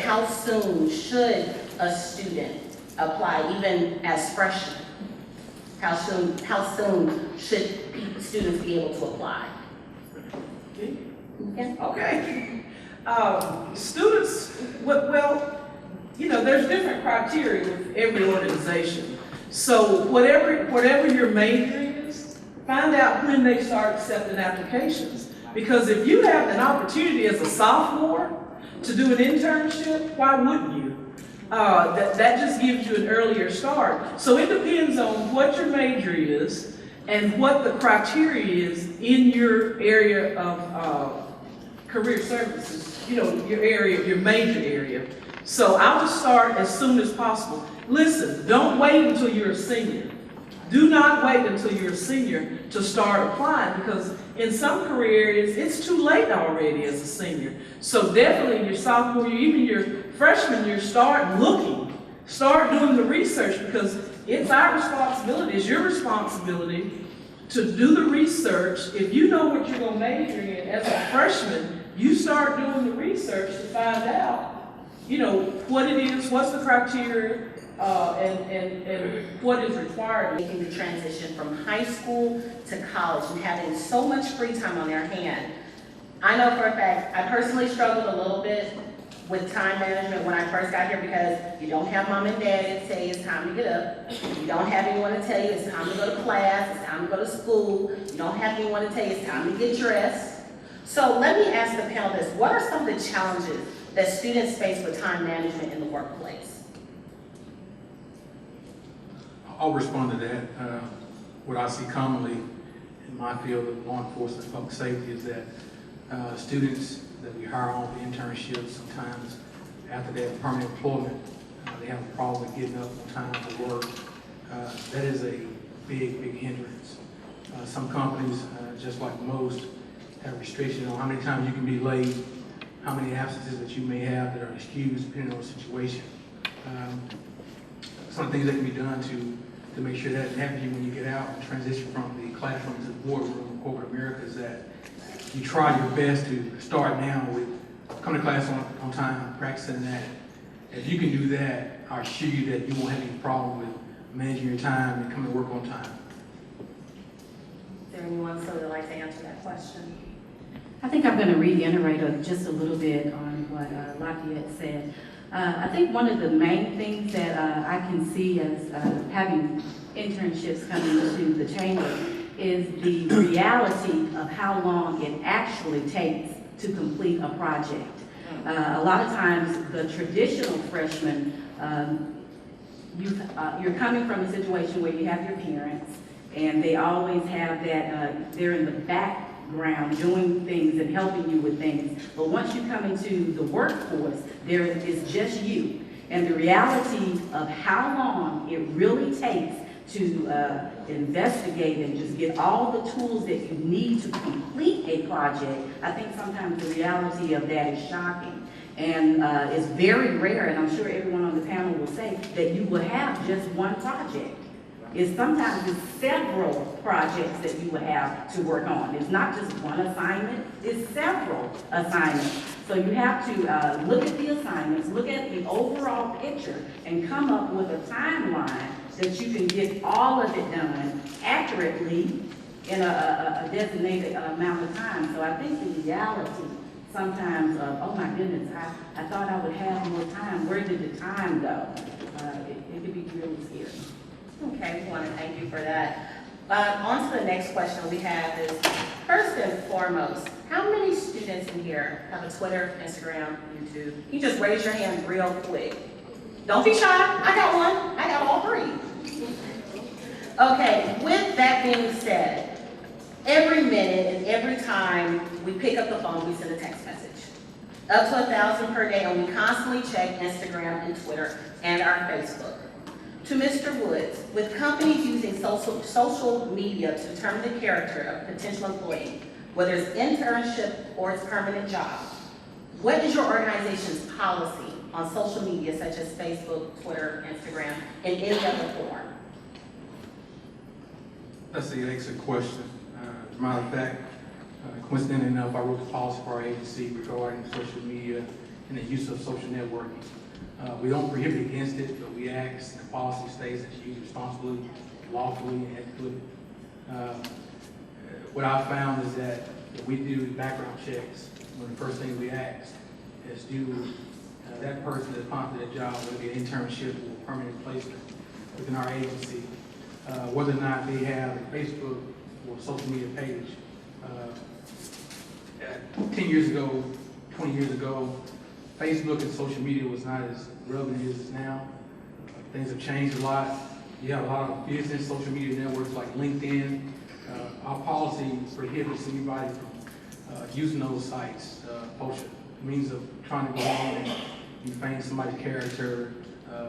how soon should a student apply, even as freshmen? How soon should students be able to apply? Okay. Students, well, you know, there's different criteria with every organization. So whatever your major is, find out when they start accepting applications. Because if you have an opportunity as a sophomore to do an internship, why wouldn't you? That just gives you an earlier start. So it depends on what your major is and what the criteria is in your area of career services, you know, your area, your major area. So I'll just start as soon as possible. Listen, don't wait until you're a senior. Do not wait until you're a senior to start applying, because in some career areas, it's too late already as a senior. So definitely your sophomore year, even your freshman year, start looking, start doing the research, because it's our responsibility, it's your responsibility to do the research. If you know what you're gonna major in as a freshman, you start doing the research to find out, you know, what it is, what's the criteria, and what is required. Making the transition from high school to college and having so much free time on their hand. I know for a fact, I personally struggled a little bit with time management when I first got here, because you don't have mom and dad to tell you it's time to get up. You don't have anyone to tell you it's time to go to class, it's time to go to school. You don't have anyone to tell you it's time to get dressed. So let me ask the panelists, what are some of the challenges that students face with time management in the workplace? I'll respond to that. What I see commonly in my field of law enforcement and public safety is that students that we hire on for internships, sometimes after they have permanent employment, they have a problem with getting up on time for work. That is a big hindrance. Some companies, just like most, have restrictions on how many times you can be late, how many absences that you may have that are excused depending on the situation. Some things that can be done to make sure that doesn't happen to you when you get out and transition from the classroom to the boardroom in corporate America is that you try your best to start now with coming to class on time, practicing that. If you can do that, I assure you that you won't have any problem with managing your time and coming to work on time. Is there anyone that would like to answer that question? I think I'm going to reiterate just a little bit on what Lafayette said. I think one of the main things that I can see as having internships coming into the chamber is the reality of how long it actually takes to complete a project. A lot of times the traditional freshman, you're coming from a situation where you have your parents and they always have that, they're in the background doing things and helping you with things. But once you come into the workforce, there is just you. And the reality of how long it really takes to investigate and just get all the tools that you need to complete a project, I think sometimes the reality of that is shocking. And it's very rare, and I'm sure everyone on the panel will say, that you will have just one project. Sometimes it's several projects that you will have to work on. It's not just one assignment, it's several assignments. So you have to look at the assignments, look at the overall picture, and come up with a timeline that you can get all of it done accurately in a designated amount of time. So I think the reality sometimes of, oh my goodness, I thought I would have more time. Where did the time go? It could be really scary. Okay, we want to thank you for that. On to the next question we have is, first and foremost, how many students in here have a Twitter, Instagram, YouTube? You just raise your hand real quick. Don't be shy, I got one, I got all three. Okay, with that being said, every minute and every time we pick up the phone, we send a text message. Up to 1,000 per day, and we constantly check Instagram and Twitter and our Facebook. To Mr. Woods, with companies using social media to determine the character of a potential employee, whether it's internship or it's permanent job, what is your organization's policy on social media such as Facebook, Twitter, Instagram, and any other form? That's an excellent question. As a matter of fact, coincidentally enough, I wrote the policy for our agency regarding social media in the use of social networking. We don't prohibit against it, but we ask, the policy states that you use responsibly, lawfully, and ethically. What I found is that if we do background checks, one of the first things we ask is do that person that applies to that job, whether it be an internship or permanent placement within our agency, whether or not they have a Facebook or social media page. 10 years ago, 20 years ago, Facebook and social media was not as relevant as it is now. Things have changed a lot. You have a lot of business social media networks like LinkedIn. Our policy prohibits anybody from using those sites, means of trying to go on and defame somebody's character,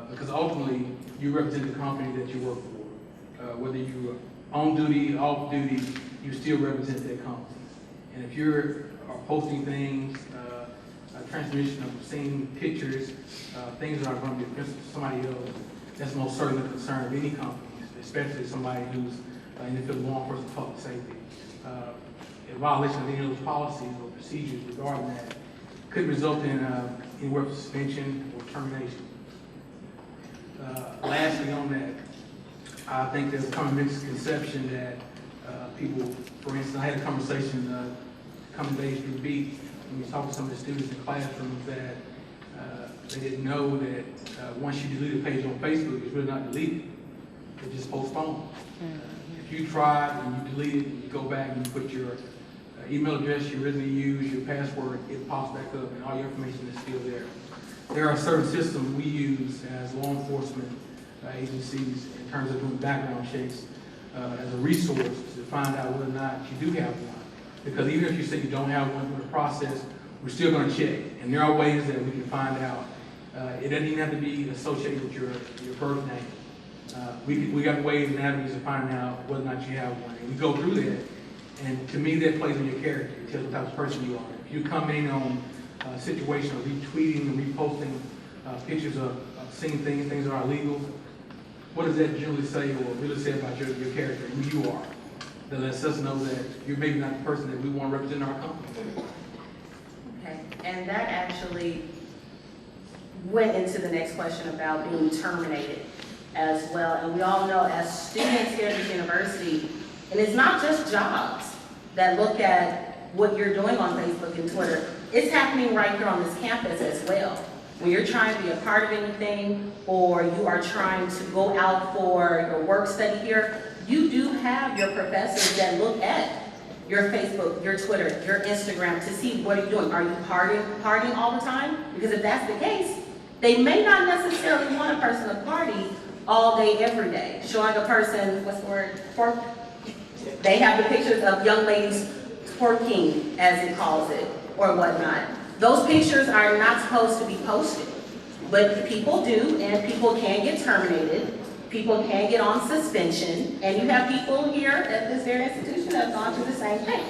because ultimately you represent the company that you work for. Whether you're on duty, off duty, you still represent that company. And if you're posting things, a transmission of seeing pictures, things that are going to be offensive to somebody else, that's most certainly a concern of any company, especially somebody who's in the field of law enforcement public safety. A violation of any of those policies or procedures regarding that could result in anywhere from suspension or termination. Lastly on that, I think there's a common misconception that people, for instance, I had a conversation a couple days through the beat when we talked to some of the students in classrooms that they didn't know that once you delete a page on Facebook, it's really not deleted. It's just postponed. If you try and you delete it, and you go back and you put your email address you originally used, your password, it pops back up and all your information is still there. There are certain systems we use as law enforcement agencies in terms of doing background checks as a resource to find out whether or not you do have one. Because even if you say you don't have one in the process, we're still going to check. And there are ways that we can find out. It doesn't even have to be associated with your birth name. We got ways and avenues of finding out whether or not you have one. And we go through that. And to me, that plays on your character. It tells what type of person you are. If you come in on a situation of retweeting and reposting pictures of seeing things that are illegal, what does that generally say or really say about your character and who you are? That lets us know that you're maybe not the person that we want to represent our company. Okay, and that actually went into the next question about being terminated as well. And we all know as students here at this university, and it's not just jobs that look at what you're doing on Facebook and Twitter. It's happening right here on this campus as well. When you're trying to be a part of anything or you are trying to go out for your work study here, you do have your professors that look at your Facebook, your Twitter, your Instagram to see what you're doing. Are you partying all the time? Because if that's the case, they may not necessarily want a person to party all day, every day. Showing a person, what's the word? They have the pictures of young ladies twerking, as it calls it, or whatnot. Those pictures are not supposed to be posted, but people do, and people can get terminated. People can get on suspension, and you have people here at this very institution that have gone through the same thing.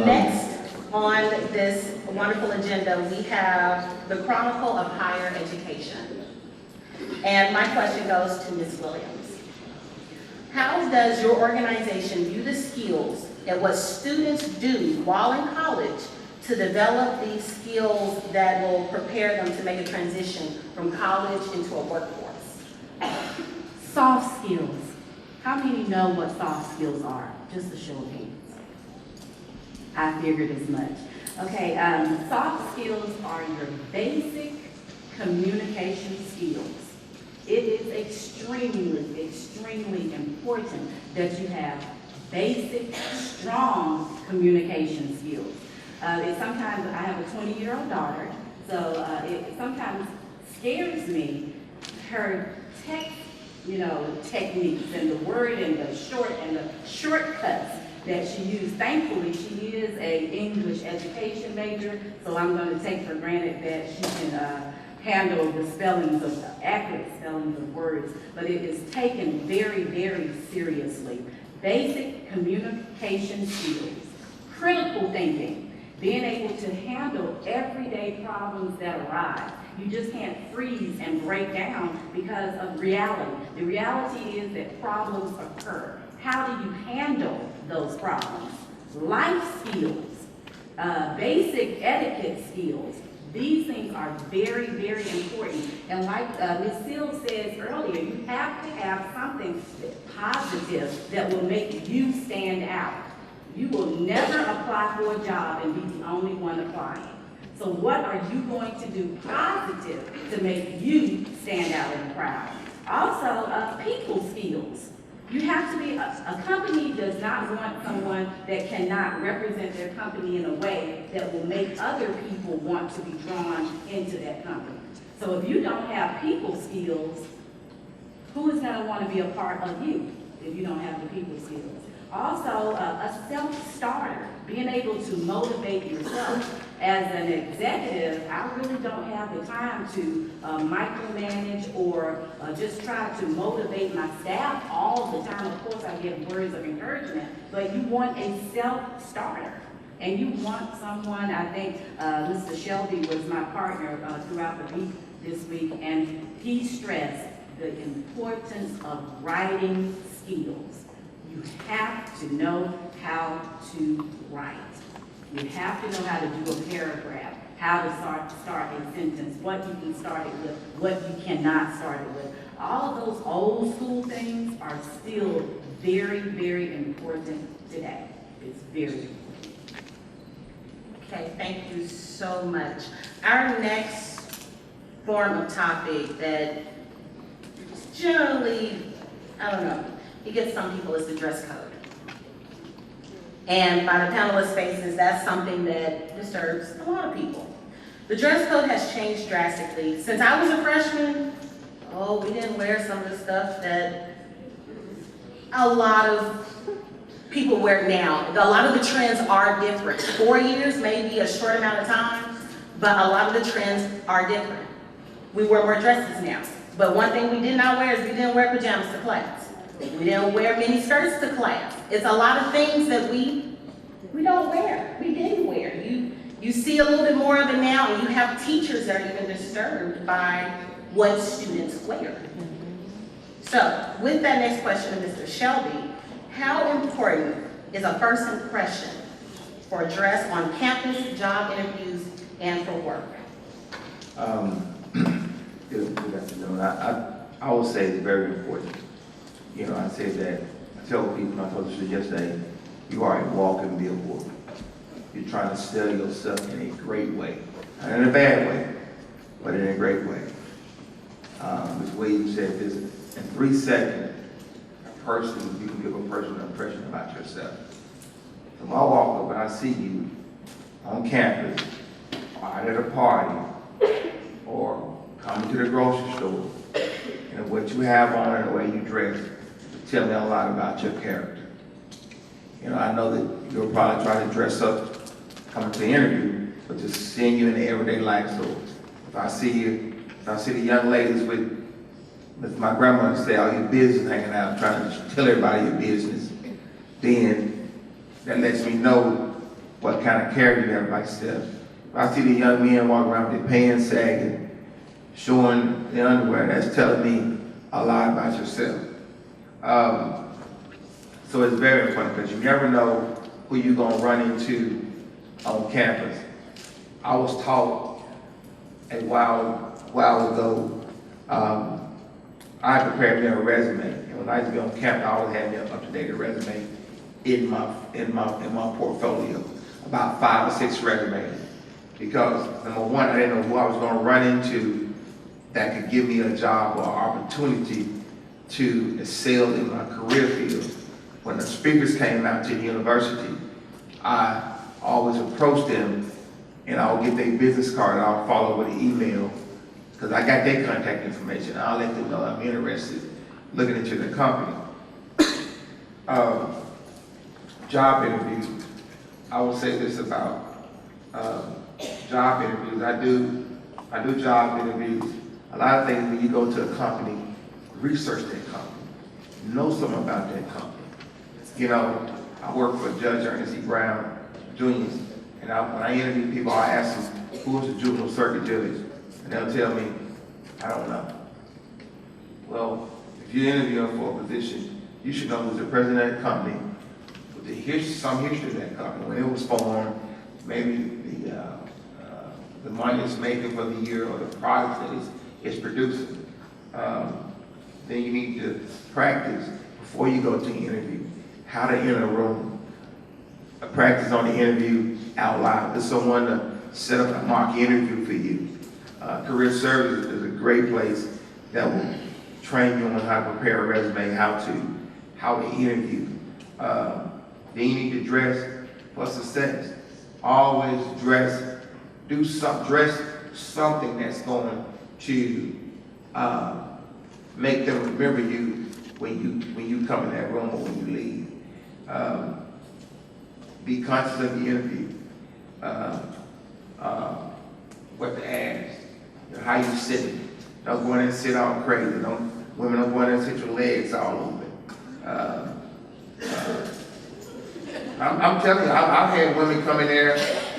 Next on this wonderful agenda, we have the Chronicle of Higher Education. And my question goes to Ms. Williams. How does your organization view the skills and what students do while in college to develop these skills that will prepare them to make a transition from college into a workforce? Soft skills. How many know what soft skills are? Just a show of hands. I figured as much. Okay, soft skills are your basic communication skills. It is extremely, extremely important that you have basic, strong communication skills. Sometimes I have a 20-year-old daughter, so it sometimes scares me, her text, techniques and the word and the shortcuts that she used. Thankfully, she is an English education major, so I'm going to take for granted that she can handle the accurate spellings of words, but it is taken very, very seriously. Basic communication skills, critical thinking, being able to handle everyday problems that arise. You just can't freeze and break down because of reality. The reality is that problems occur. How do you handle those problems? Life skills. basic etiquette skills. These things are very, very important. And like Ms. Seals says earlier, you have to have something positive that will make you stand out. You will never apply for a job and be the only one applying. So what are you going to do positive to make you stand out in the crowd? Also, people skills. You have to be, a company does not want someone that cannot represent their company in a way that will make other people want to be drawn into that company. So if you don't have people skills, who is going to want to be a part of you if you don't have the people skills? Also, a self-starter, being able to motivate yourself. As an executive, I really don't have the time to micromanage or just try to motivate my staff all the time. Of course, I give words of encouragement, but you want a self-starter. And you want someone, I think Mr. Shelby was my partner throughout the week this week, and he stressed the importance of writing skills. You have to know how to write. You have to know how to do a paragraph, how to start a sentence, what you can start it with, what you cannot start it with. All of those old school things are still very, very important today. It's very important. Okay, thank you so much. Our next form of topic that generally, I don't know, it gets some people is the dress code. And by the panelist faces, that's something that disturbs a lot of people. The dress code has changed drastically. Since I was a freshman, we didn't wear some of the stuff that a lot of people wear now. A lot of the trends are different. 4 years may be a short amount of time, but a lot of the trends are different. We wear more dresses now. But one thing we did not wear is we didn't wear pajamas to class. We didn't wear mini skirts to class. It's a lot of things that we don't wear. We didn't wear. You see a little bit more of it now, and you have teachers that are even disturbed by what students wear. So, with that next question of Mr. Shelby, how important is a first impression for dress on campus, job interviews, and for work? Good afternoon. I would say it's very important. You know, I say that, I tell people, I told you yesterday, you are a walking billboard. You're trying to sell yourself in a great way. Not in a bad way, but in a great way. Ms. Williams said this, in 3 seconds, you can give a person an impression about yourself. So when I walk up and I see you on campus, or out at a party, or coming to the grocery store, and what you have on and the way you dress, tell me a lot about your character. You know, I know that you'll probably try to dress up coming to the interview, but just seeing you in the everyday life. So if I see the young ladies with my grandmother say all your business hanging out, trying to tell everybody your business, then that lets me know what kind of character you have about yourself. If I see the young men walking around with their pants sagging, showing their underwear, that's telling me a lot about yourself. So it's very important because you never know who you're going to run into on campus. I was taught a while ago, I prepared me a resume, and when I used to be on campus, I always had me an up-to-date resume in my portfolio, about 5 or 6 resumes, because number one, I didn't know who I was going to run into that could give me a job or opportunity to excel in my career field. When the speakers came out to the university, I always approached them, and I'll get their business card, and I'll follow with an email, because I got their contact information. I'll let them know I'm interested looking into the company. Job interviews. I will say this about job interviews. I do job interviews. A lot of things when you go to a company, research that company, know something about that company. You know, I work for Judge Ernest E. Brown Jr. And when I interview people, I ask them, who is the juvenile circuit judge? And they'll tell me, I don't know. Well, if you're interviewing for a position, you should know who's the president of the company, with some history of that company, when it was formed, maybe the money it's making for the year or the products that it's producing. Then you need to practice before you go to the interview, how to enter a room. Practice on the interview out loud. There's someone to set up a mock interview for you. Career Services is a great place that will train you on how to prepare a resume, how to interview. Then you need to dress for success. Always dress something that's going to make them remember you when you come in that room or when you leave. Be conscious of the interview. What to ask, how you sitting. Don't go in there and sit all crazy. Women don't go in there and sit your legs all open. I'm telling you, I've had women come in there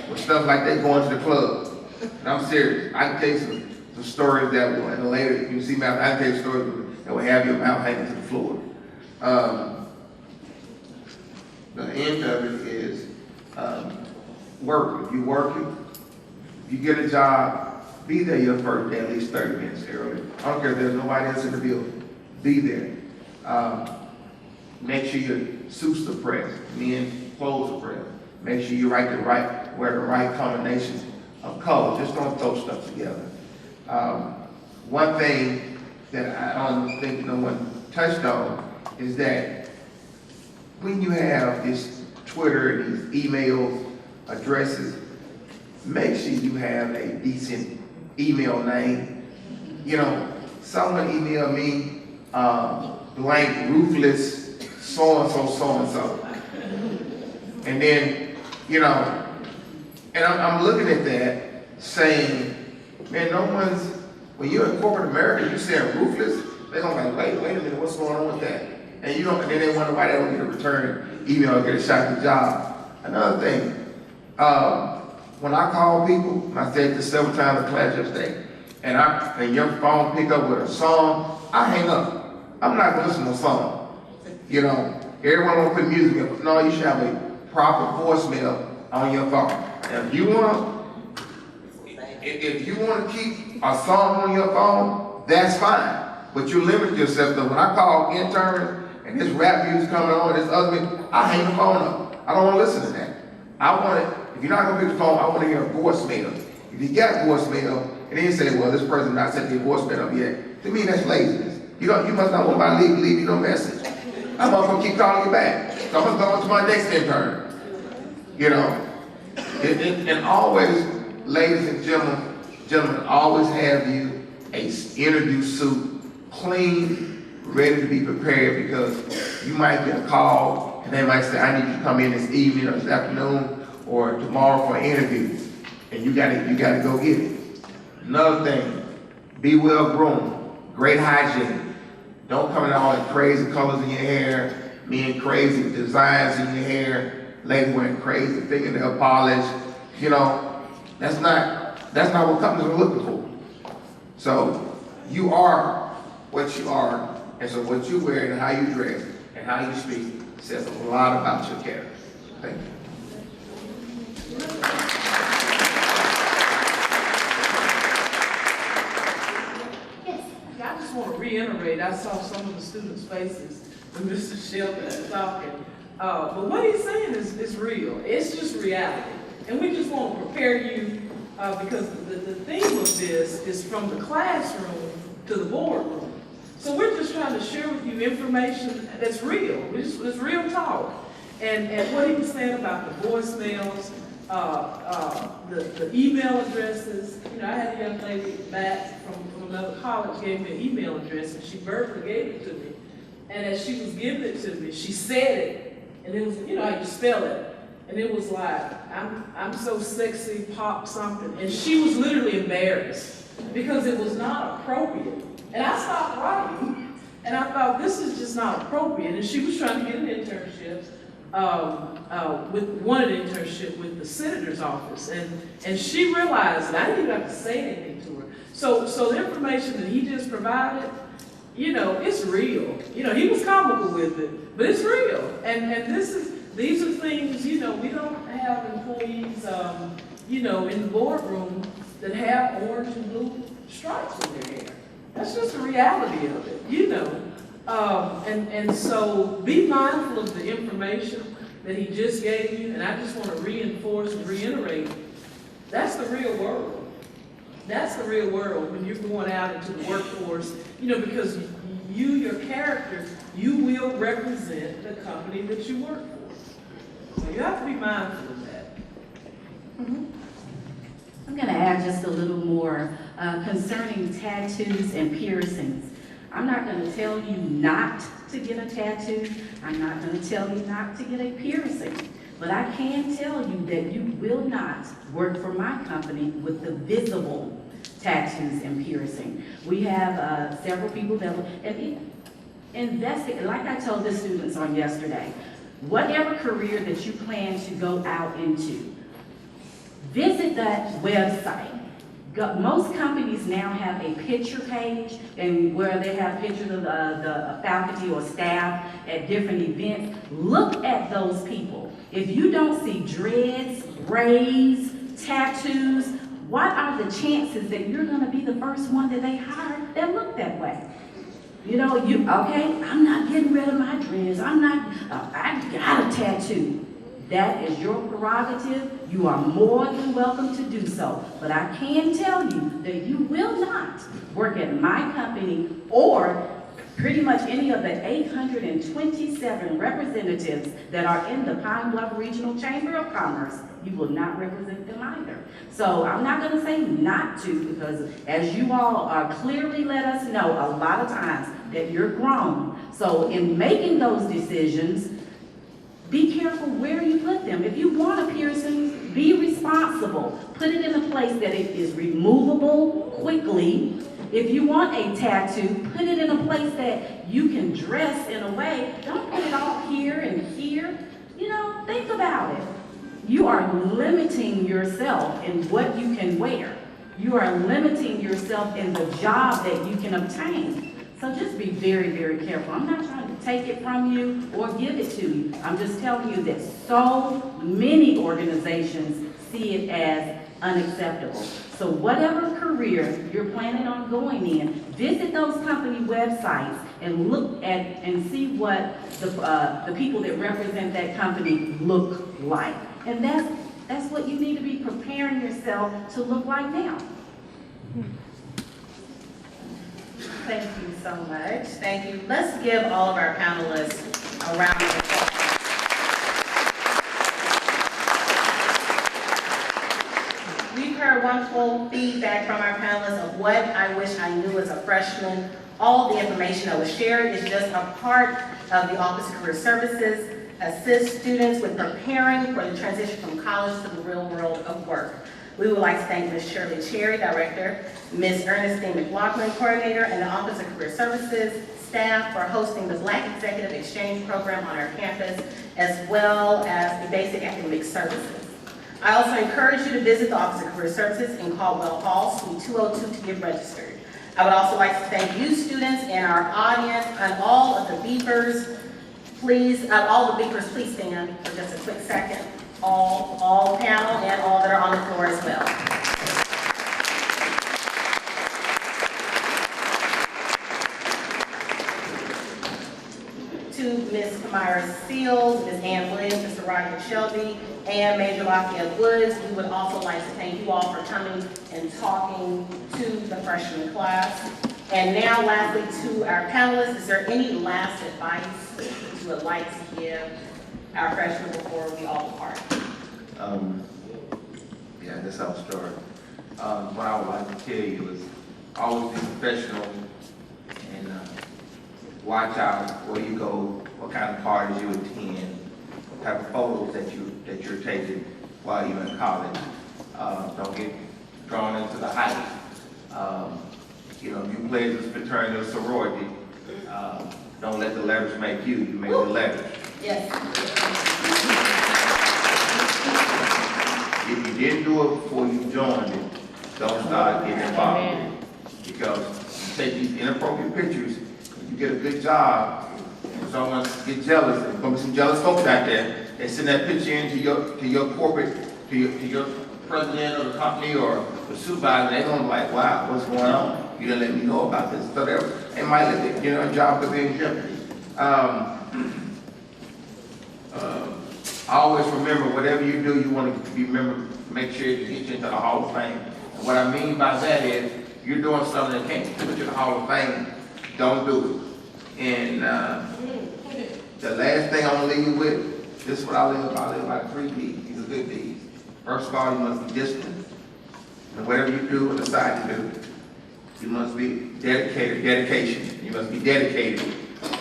with stuff like they going to the club. And I'm serious. I can tell you some stories that will, and later you can see me, I can tell you stories that will have your mouth hanging to the floor. The end of it is work. If you're working, if you get a job, be there your first day at least 30 minutes early. I don't care if there's nobody else in the building. Be there. Make sure your suits are pressed. Men, clothes are pressed. Make sure you wear the right combination of colors. Just don't throw stuff together. One thing that I don't think no one touched on is that when you have this Twitter and these email addresses, make sure you have a decent email name. You know, someone emailed me blank ruthless so-and-so, so-and-so. And then, you know, and I'm looking at that saying, man, no one's, when you're in corporate America, you saying ruthless, they're gonna be like, wait a minute, what's going on with that? And and then they wonder why they don't get a return email or get a shot at the job. Another thing, when I call people, I said this several times in class yesterday, and your phone pick up with a song, I hang up. I'm not gonna listen to a song. You know, everyone want to put music in, but no, you should have a proper voicemail on your phone. And if you want to keep a song on your phone, that's fine. But you limit yourself. Though when I call interns and this rap music coming on, this other music, I hang the phone up. I don't want to listen to that. If you're not gonna pick the phone, I want to hear a voicemail. If you got voicemail and then you say, well, this person not sent me a voicemail up yet, to me that's laziness. You must not want to leave you no message. I'm gonna keep calling you back. So I'm gonna go on to my next intern. You know, and always, ladies and gentlemen, always have you a interview suit, clean, ready to be prepared, because you might get a call and they might say, I need you to come in this evening or this afternoon or tomorrow for an interview, and you gotta go get it. Another thing, be well groomed, great hygiene. Don't come in all the crazy colors in your hair, men crazy designs in your hair, ladies wearing crazy fingernail polish. You know, that's not what companies are looking for. So you are what you are, and so what you wear and how you dress and how you speak says a lot about your character. Thank you. I just want to reiterate, I saw some of the students' faces when Mr. Shelton was talking. But what he's saying is real. It's just reality. And we just want to prepare you because the theme of this is from the classroom to the boardroom. So we're just trying to share with you information that's real. It's real talk. And what he was saying about the voicemails, the email addresses. You know, I had a young lady back from another college gave me an email address, and she verbally gave it to me. And as she was giving it to me, she said it, and it was, you know how you spell it, and it was like, I'm so sexy, pop something, and she was literally embarrassed because it was not appropriate. And I stopped writing, and I thought, this is just not appropriate. And she was trying to get an internship. Wanted an internship with the senator's office, and she realized that I didn't even have to say anything to her. So the information that he just provided, you know, it's real. You know, he was comical with it, but it's real. And These are things, you know, we don't have employees, you know, in the boardroom that have orange and blue stripes in their hair. That's just the reality of it, you know. And so be mindful of the information that he just gave you, and I just want to reinforce and reiterate, that's the real world. That's the real world when you're going out into the workforce, you know, because you, your character, you will represent the company that you work for. So you have to be mindful of that. I'm going to add just a little more concerning tattoos and piercings. I'm not going to tell you not to get a tattoo. I'm not going to tell you not to get a piercing. But I can tell you that you will not work for my company with the visible tattoos and piercing. We have several people that will investigate, like I told the students on yesterday, whatever career that you plan to go out into, visit that website. Most companies now have a picture page and where they have pictures of the faculty or staff at different events. Look at those people. If you don't see dreads, braids, tattoos, what are the chances that you're going to be the first one that they hire that look that way? You know, okay, I'm not getting rid of my dreads. I got a tattoo. That is your prerogative. You are more than welcome to do so. But I can tell you that you will not work at my company or pretty much any of the 827 representatives that are in the Pine Bluff Regional Chamber of Commerce. You will not represent them either. So I'm not going to say not to, because as you all clearly let us know a lot of times that you're grown. So in making those decisions, be careful where you put them. If you want a piercing, be responsible. Put it in a place that it is removable quickly. If you want a tattoo, put it in a place that you can dress in a way. Don't put it all here and here. You know, think about it. You are limiting yourself in what you can wear. You are limiting yourself in the job that you can obtain. So just be very, very careful. I'm not trying to take it from you or give it to you. I'm just telling you that so many organizations see it as unacceptable. So whatever career you're planning on going in, visit those company websites and look at and see what the people that represent that company look like. And that's what you need to be preparing yourself to look like now. Thank you so much. Thank you. Let's give all of our panelists a round of applause. We've heard wonderful feedback from our panelists of what I wish I knew as a freshman. All the information that was shared is just a part of the Office of Career Services, assist students with preparing for the transition from college to the real world of work. We would like to thank Ms. Shirley Cherry, Director, Ms. Ernestine McLaughlin, Coordinator, and the Office of Career Services staff for hosting the Black Executive Exchange Program on our campus, as well as the Basic Academic Services. I also encourage you to visit the Office of Career Services in Caldwell Hall, Suite 202 to get registered. I would also like to thank you students and our audience and all of the beepers. Please, all the beepers, please stand for just a quick second. All panel and all that are on the floor as well. To Ms. Kamira Seals, Ms. Ann Williams, Mr. Roger Shelby, and Major Lafayette Woods, we would also like to thank you all for coming and talking to the freshman class. And now lastly to our panelists, is there any last advice that you would like to give our freshmen before we all depart? Yeah, I guess I'll start. What I would like to tell you is always be professional and watch out where you go, what kind of parties you attend, what type of photos that you're taking while you're in college. Don't get drawn into the hype. You know, if you pledge this fraternity or sorority, don't let the letters make you, you make the letters. Yes. If you didn't do it before you joined it, don't start getting involved. Because you take these inappropriate pictures, you get a good job, and someone gets jealous, there's gonna be some jealous folks out there, they send that picture into your corporate, to your president of the company or the supervisor, they're gonna be like, wow, what's going on? You didn't let me know about this. So they might look at, a job could be in jeopardy. Always remember, whatever you do, you want to make sure you get you into the Hall of Fame. And what I mean by that is, you're doing something that can't put you in the Hall of Fame, don't do it. And the last thing I want to leave you with, this is what I live by. I live by 3 D's. These are good D's. First of all, you must be disciplined. And whatever you do and decide to do, you must be dedication. You must be dedicated.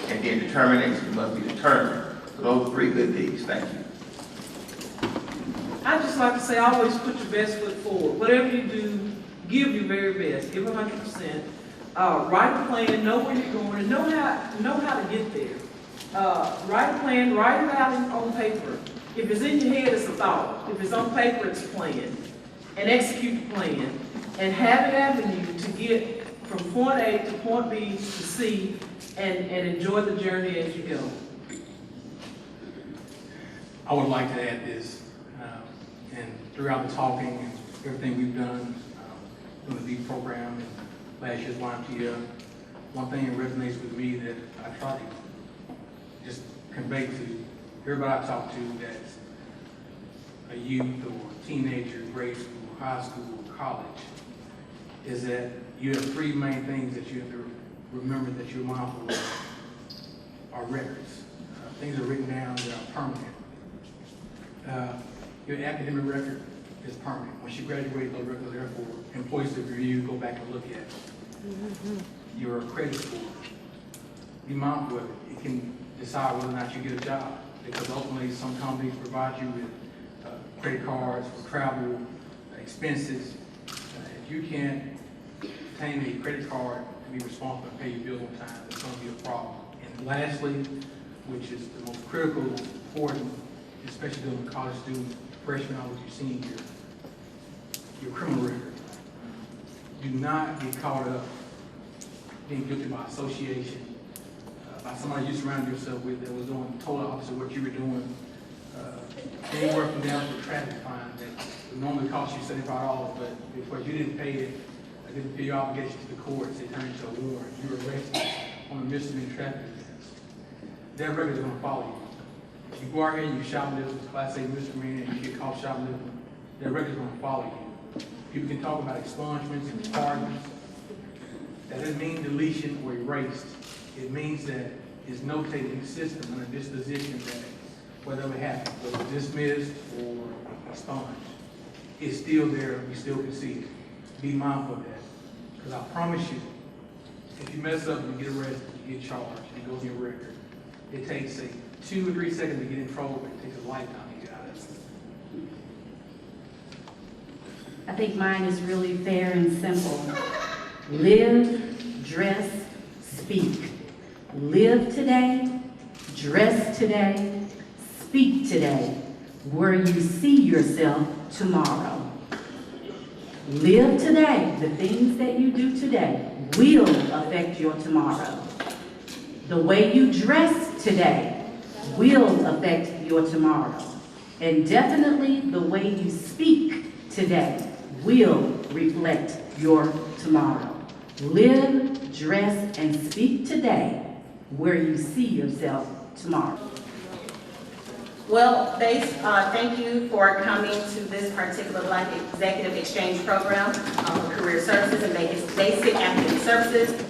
And then determination. You must be determined. So those are 3 good D's. Thank you. I just like to say, always put your best foot forward. Whatever you do, give your very best. Give 100%. Write a plan, know where you're going, and know how to get there. Write a plan, write it out on paper. If it's in your head, it's a thought. If it's on paper, it's a plan. And execute the plan. And have an avenue to get from point A to point B to C and enjoy the journey as you go. I would like to add this, and throughout the talking and everything we've done, doing the BEAT program and last year's YMTF, one thing that resonates with me that I try to just convey to everybody I talk to that's a youth or teenager, grade school, high school, college, is that you have 3 main things that you have to remember that you're mindful of are records. Things are written down that are permanent. Your academic record is permanent. Once you graduate, those records are there for employees to review, go back and look at. Your credit score, be mindful of it. It can decide whether or not you get a job, because ultimately some companies provide you with credit cards for travel, expenses. If you can't obtain a credit card and be responsible and pay your bills on time, it's going to be a problem. And lastly, which is the most critical, important, especially dealing with college students, freshman out with your senior year, your criminal record. Do not get caught up being guilty by association, by somebody you surrounded yourself with that was doing the total opposite of what you were doing. Anywhere from down to a traffic fine that would normally cost you $75, but because you didn't pay it, didn't pay your obligation to the courts, they turned into a warrant. You were arrested on a misdemeanor traffic offense. That record is going to follow you. If you go out here and you shoplift with Class A misdemeanor and you get caught shoplifting, that record is going to follow you. People can talk about expungements and pardons. That doesn't mean deletion or erased. It means that it's notated in the system on a disposition that whatever happened, whether it's dismissed or expunged, it's still there, we still can see it. Be mindful of that. Because I promise you, if you mess up and you get arrested, you get charged, and it goes in your record, it takes, say, 2 or 3 seconds to get in trouble, but it takes a lifetime to get out of it. I think mine is really fair and simple. Live, dress, speak. Live today, dress today, speak today, where you see yourself tomorrow. Live today. The things that you do today will affect your tomorrow. The way you dress today will affect your tomorrow. And definitely the way you speak today will reflect your tomorrow. Live, dress, and speak today where you see yourself tomorrow. Well, thank you for coming to this particular Black Executive Exchange Program for Career Services and Basic Academic Services.